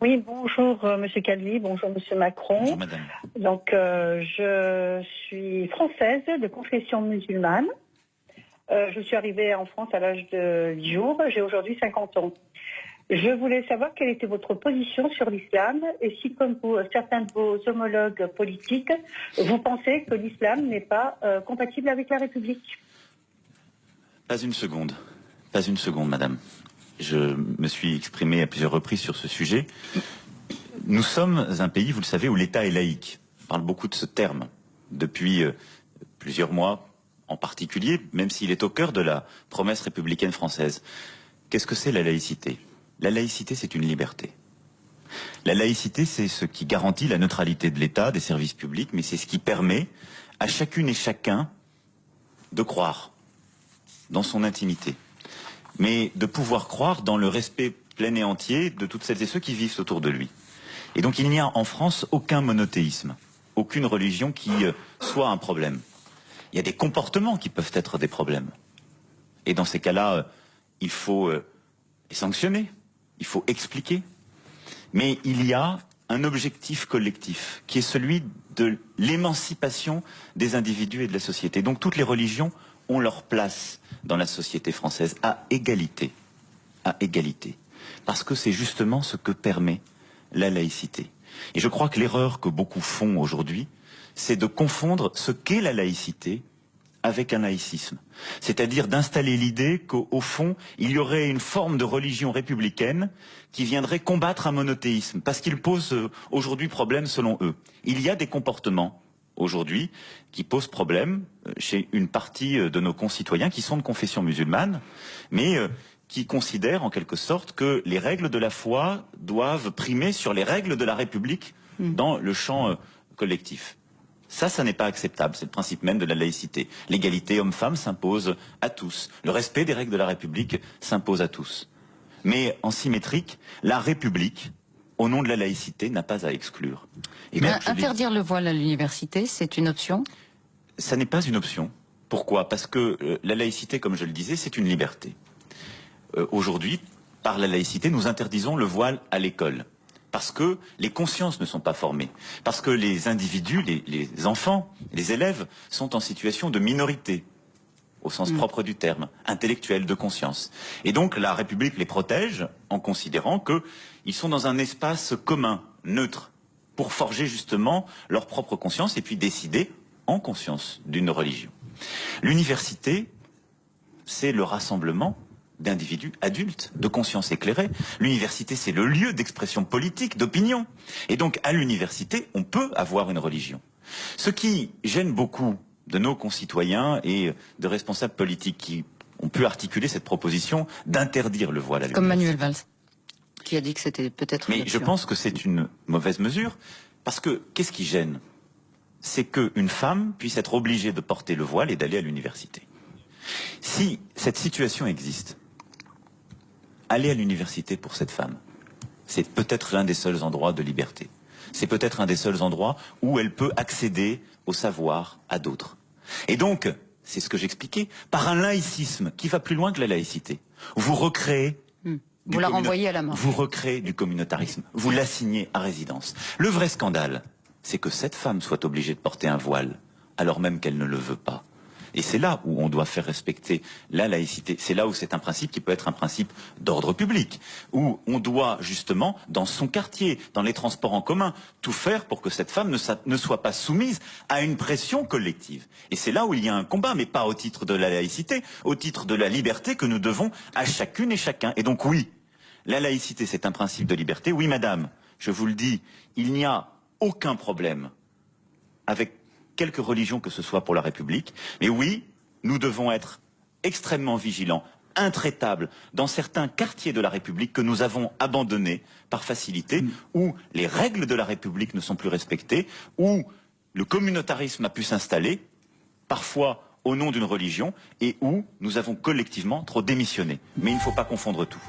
Oui, bonjour Monsieur Calvi, bonjour Monsieur Macron. Bonjour madame. Donc je suis française de confession musulmane. Je suis arrivée en France à l'âge de 10 jours, j'ai aujourd'hui 50 ans. Je voulais savoir quelle était votre position sur l'islam et si, comme certains de vos homologues politiques, vous pensez que l'islam n'est pas compatible avec la République. Pas une seconde, madame. Je me suis exprimé à plusieurs reprises sur ce sujet. Nous sommes un pays, vous le savez, où l'État est laïque. On parle beaucoup de ce terme depuis plusieurs mois en particulier, même s'il est au cœur de la promesse républicaine française. Qu'est-ce que c'est la laïcité? La laïcité, c'est une liberté. La laïcité, c'est ce qui garantit la neutralité de l'État, des services publics, mais c'est ce qui permet à chacune et chacun de croire dans son intimité, mais de pouvoir croire dans le respect plein et entier de toutes celles et ceux qui vivent autour de lui. Et donc il n'y a en France aucun monothéisme, aucune religion qui soit un problème. Il y a des comportements qui peuvent être des problèmes. Et dans ces cas-là, il faut les sanctionner, il faut expliquer. Mais il y a un objectif collectif qui est celui de l'émancipation des individus et de la société. Donc toutes les religions ont leur place dans la société française à égalité. À égalité. Parce que c'est justement ce que permet la laïcité. Et je crois que l'erreur que beaucoup font aujourd'hui, c'est de confondre ce qu'est la laïcité avec un laïcisme. C'est-à-dire d'installer l'idée qu'au fond, il y aurait une forme de religion républicaine qui viendrait combattre un monothéisme, parce qu'il pose aujourd'hui problème selon eux. Il y a des comportements aujourd'hui qui posent problème chez une partie de nos concitoyens qui sont de confession musulmane, mais qui considèrent en quelque sorte que les règles de la foi doivent primer sur les règles de la République dans le champ collectif. Ça n'est pas acceptable, c'est le principe même de la laïcité. L'égalité homme-femme s'impose à tous. Le respect des règles de la République s'impose à tous. Mais en symétrique, la République, au nom de la laïcité, n'a pas à exclure. Et donc, interdire le voile à l'université, c'est une option? Ça n'est pas une option. Pourquoi? Parce que la laïcité, comme je le disais, c'est une liberté. Aujourd'hui, par la laïcité, nous interdisons le voile à l'école. Parce que les consciences ne sont pas formées. Parce que les individus, les enfants, les élèves sont en situation de minorité, au sens propre du terme, intellectuel, de conscience. Et donc la République les protège en considérant qu'ils sont dans un espace commun, neutre, pour forger justement leur propre conscience et puis décider en conscience d'une religion. L'université, c'est le rassemblement d'individus adultes, de conscience éclairée. L'université, c'est le lieu d'expression politique, d'opinion. Et donc, à l'université, on peut avoir une religion. Ce qui gêne beaucoup de nos concitoyens et de responsables politiques qui ont pu articuler cette proposition d'interdire le voile à l'université. Comme Manuel Valls, qui a dit que c'était peut-être... Mais je pense que c'est une mauvaise mesure, parce que qu'est-ce qui gêne? C'est qu'une femme puisse être obligée de porter le voile et d'aller à l'université. Si cette situation existe, aller à l'université pour cette femme, c'est peut-être l'un des seuls endroits de liberté. C'est peut-être un des seuls endroits où elle peut accéder au savoir à d'autres. Et donc, c'est ce que j'expliquais, par un laïcisme qui va plus loin que la laïcité. Vous recréez... Vous la renvoyez à la mort. Vous recréez du communautarisme. Vous l'assignez à résidence. Le vrai scandale, c'est que cette femme soit obligée de porter un voile, alors même qu'elle ne le veut pas. Et c'est là où on doit faire respecter la laïcité. C'est là où c'est un principe qui peut être un principe d'ordre public, où on doit justement, dans son quartier, dans les transports en commun, tout faire pour que cette femme ne soit pas soumise à une pression collective. Et c'est là où il y a un combat, mais pas au titre de la laïcité, au titre de la liberté que nous devons à chacune et chacun. Et donc oui, la laïcité c'est un principe de liberté. Oui madame, je vous le dis, il n'y a aucun problème avec quelque religion que ce soit pour la République. Mais oui, nous devons être extrêmement vigilants, intraitables dans certains quartiers de la République que nous avons abandonnés par facilité, où les règles de la République ne sont plus respectées, où le communautarisme a pu s'installer, parfois au nom d'une religion, et où nous avons collectivement trop démissionné. Mais il ne faut pas confondre tout.